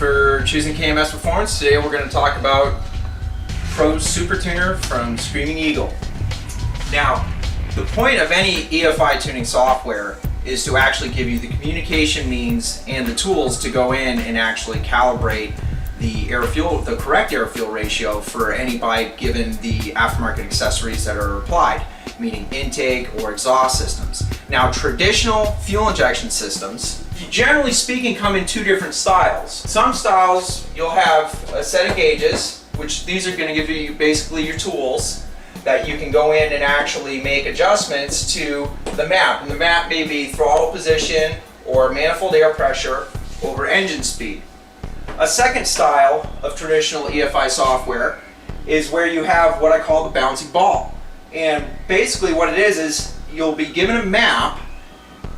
for choosing KMS Performance. Today we're going to talk about Pro Super Tuner from Screamin Eagle. Now, the point of any EFI tuning software is to actually give you the communication means and the tools to go in and actually calibrate the correct air-fuel ratio for any bike given the aftermarket accessories that are applied, meaning intake or exhaust systems. Now, traditional fuel injection systems, generally speaking, come in two different styles. Some styles you'll have a set of gauges, which these are going to give you basically your tools that you can go in and actually make adjustments to the map. And the map may be throttle position or manifold air pressure over engine speed. A second style of traditional EFI software is where you have what I call the bouncy ball. And basically what it is you'll be given a map,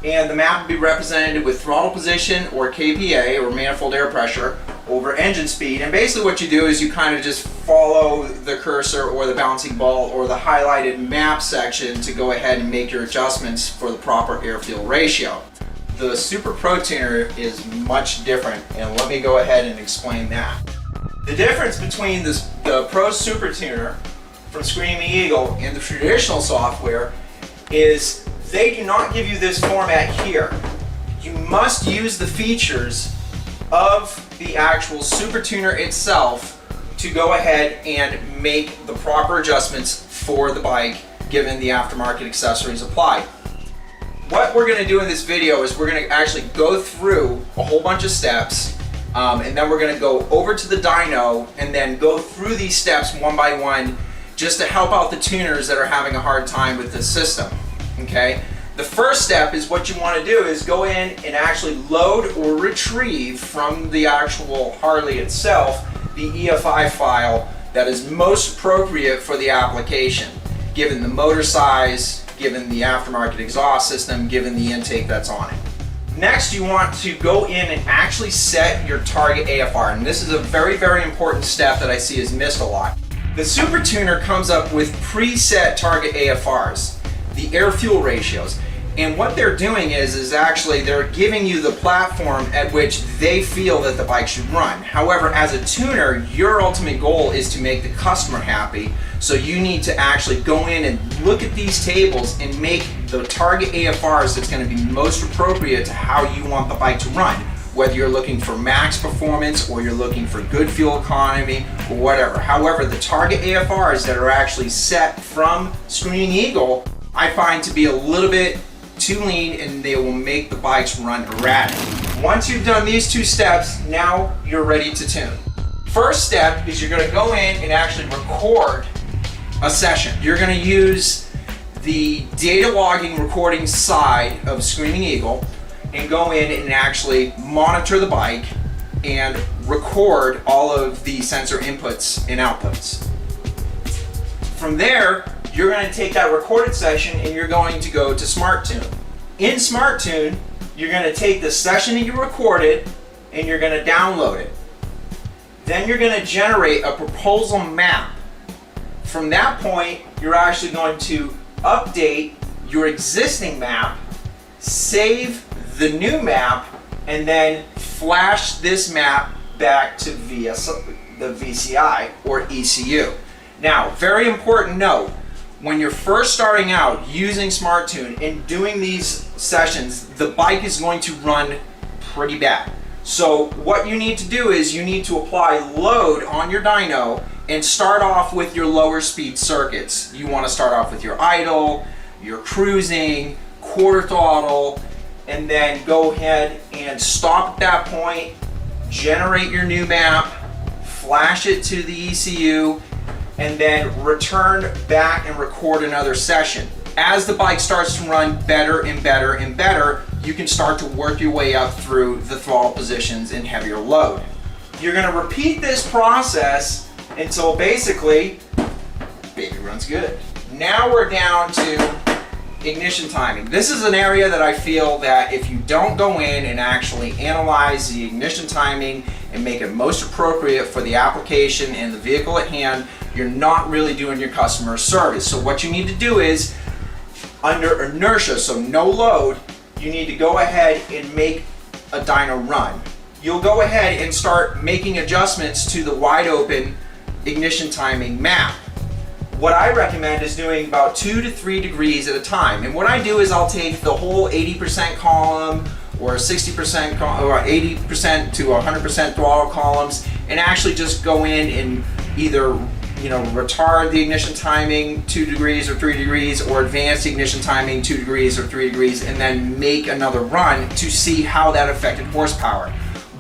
and the map will be represented with throttle position or KPA or manifold air pressure over engine speed. And basically what you do is you kind of just follow the cursor or the bouncy ball or the highlighted map section to go ahead and make your adjustments for the proper air-fuel ratio. The Super Pro Tuner is much different, and let me go ahead and explain that. The difference between the Pro Super Tuner from Screamin Eagle and the traditional software is they do not give you this format here. You must use the features of the actual Super Tuner itself to go ahead and make the proper adjustments for the bike given the aftermarket accessories applied. What we're going to do in this video is we're going to actually go through a whole bunch of steps, and then we're going to go over to the dyno and then go through these steps one by one just to help out the tuners that are having a hard time with this system. Okay? The first step is what you want to do is go in and actually load or retrieve from the actual Harley itself the EFI file that is most appropriate for the application, given the motor size, given the aftermarket exhaust system, given the intake that's on it. Next, you want to go in and actually set your target AFR, and this is a very, very important step that I see is missed a lot. The Super Tuner comes up with preset target AFRs, the air-fuel ratios, and what they're doing is actually they're giving you the platform at which they feel that the bike should run. However, as a tuner, your ultimate goal is to make the customer happy, so you need to actually go in and look at these tables and make the target AFRs that's going to be most appropriate to how you want the bike to run, whether you're looking for max performance or you're looking for good fuel economy or whatever. However, the target AFRs that are actually set from Screamin Eagle, I find to be a little bit too lean, and they will make the bikes run erratic. Once you've done these two steps, now you're ready to tune. First step is you're going to go in and actually record a session. You're going to use the data logging recording side of Screamin Eagle and go in and actually monitor the bike and record all of the sensor inputs and outputs. From there, you're going to take that recorded session and you're going to go to Smart Tune. In Smart Tune, you're going to take the session that you recorded and you're going to download it. Then you're going to generate a proposal map. From that point, you're actually going to update your existing map, save the new map, and then flash this map back to the VCI or ECU. Now, very important note, when you're first starting out using Smart Tune and doing these sessions, the bike is going to run pretty bad. So what you need to do is you need to apply load on your dyno and start off with your lower speed circuits. You want to start off with your idle, your cruising, quarter throttle, and then go ahead and stop at that point, generate your new map, flash it to the ECU, and then return back and record another session. As the bike starts to run better and better and better, you can start to work your way up through the throttle positions and heavier load. You're going to repeat this process until basically baby runs good. Now we're down to ignition timing. This is an area that I feel that if you don't go in and actually analyze the ignition timing and make it most appropriate for the application and the vehicle at hand, you're not really doing your customer service. So what you need to do is, under inertia, so no load, you need to go ahead and make a dyno run. you'll go ahead and start making adjustments to the wide open ignition timing map. What I recommend is doing about 2 to 3 degrees at a time. And what I do is I'll take the whole 80% column or 60% or 80% to 100% throttle columns and actually just go in and either retard the ignition timing 2 degrees or 3 degrees, or advance the ignition timing 2 degrees or 3 degrees, and then make another run to see how that affected horsepower.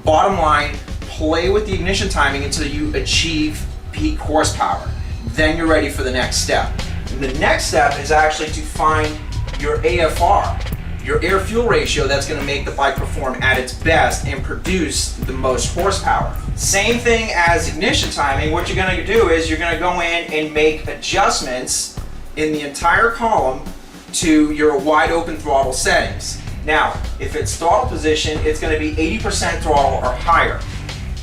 Bottom line, play with the ignition timing until you achieve peak horsepower. Then you're ready for the next step. And the next step is actually to find your AFR, your air-fuel ratio that's going to make the bike perform at its best and produce the most horsepower. Same thing as ignition timing. What you're going to do is you're going to go in and make adjustments in the entire column to your wide open throttle settings. Now, if it's throttle position, it's going to be 80% throttle or higher.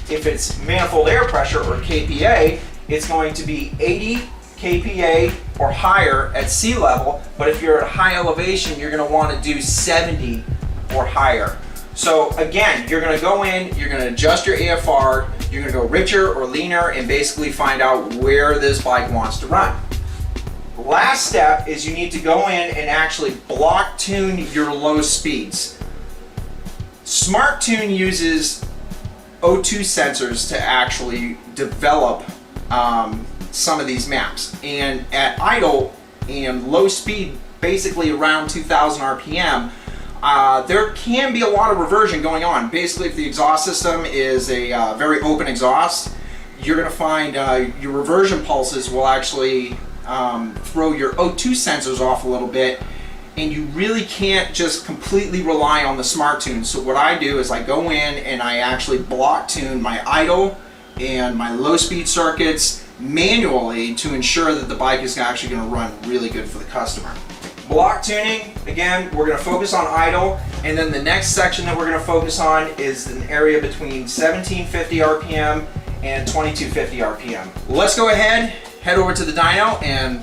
If it's manifold air pressure or KPA, it's going to be 80 KPA or higher at sea level, but if you're at high elevation, you're going to want to do 70 or higher. So again, you're going to go in, you're going to adjust your AFR, you're going to go richer or leaner and basically find out where this bike wants to run. The last step is you need to go in and actually block tune your low speeds. Smart Tune uses O2 sensors to actually develop some of these maps, and at idle and low speed, basically around 2000 RPM, there can be a lot of reversion going on. Basically, if the exhaust system is a very open exhaust, you're going to find your reversion pulses will actually throw your O2 sensors off a little bit, and you really can't just completely rely on the Smart Tune. So what I do is I go in and I actually block tune my idle and my low speed circuits manually to ensure that the bike is actually going to run really good for the customer. Block tuning, again, we're going to focus on idle, and then the next section that we're going to focus on is an area between 1750 RPM and 2250 RPM. Let's go ahead, head over to the dyno and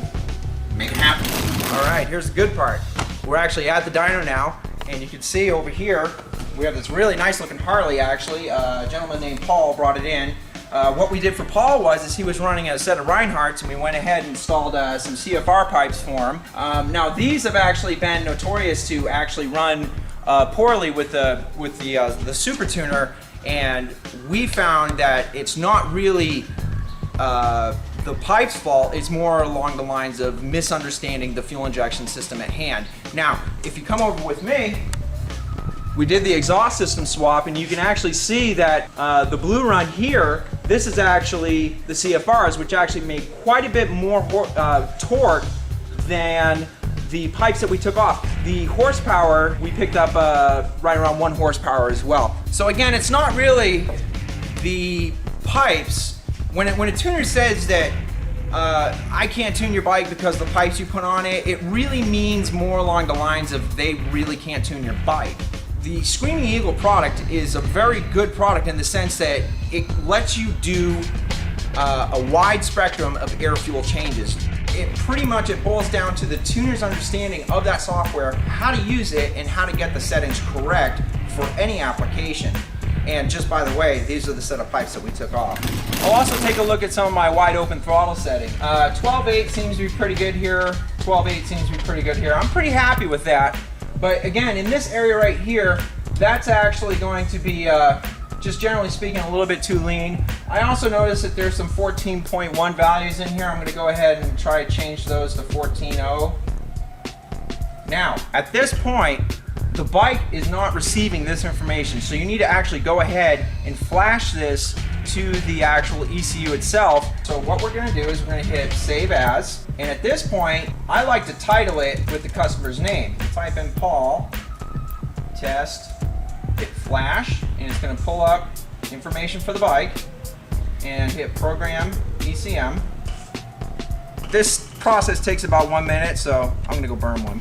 make it happen. All right, here's the good part. We're actually at the dyno now, and you can see over here we have this really nice looking Harley. Actually, a gentleman named Paul brought it in. What we did for Paul was he was running a set of Reinhardts, and we went ahead and installed some CFR pipes for him. Now these have actually been notorious to actually run poorly with the Super Tuner, and we found that it's not really the pipe's fault. It's more along the lines of misunderstanding the fuel injection system at hand. Now, if you come over with me, we did the exhaust system swap, and you can actually see that the blue run here, this is actually the CFRs, which actually make quite a bit more torque than the pipes that we took off. The horsepower, we picked up right around 1 horsepower as well. So again, it's not really the pipes. When a tuner says that I can't tune your bike because the pipes you put on it, it really means more along the lines of they really can't tune your bike. The Screamin Eagle product is a very good product in the sense that it lets you do a wide spectrum of air-fuel changes. It pretty much boils down to the tuner's understanding of that software, how to use it, and how to get the settings correct for any application. And just by the way, these are the set of pipes that we took off. I'll also take a look at some of my wide open throttle setting. 12.8 seems to be pretty good here. 12.8 seems to be pretty good here. I'm pretty happy with that. But again, in this area right here, that's actually going to be, just generally speaking, a little bit too lean. I also noticed that there's some 14.1 values in here. I'm going to go ahead and try to change those to 14.0. Now, at this point, the bike is not receiving this information, so you need to actually go ahead and flash this to the actual ECU itself. So what we're going to do is we're going to hit Save As, and at this point, I like to title it with the customer's name. Type in Paul, test, hit Flash, and it's going to pull up information for the bike, and hit Program ECM. This process takes about 1 minute, so I'm going to go burn one.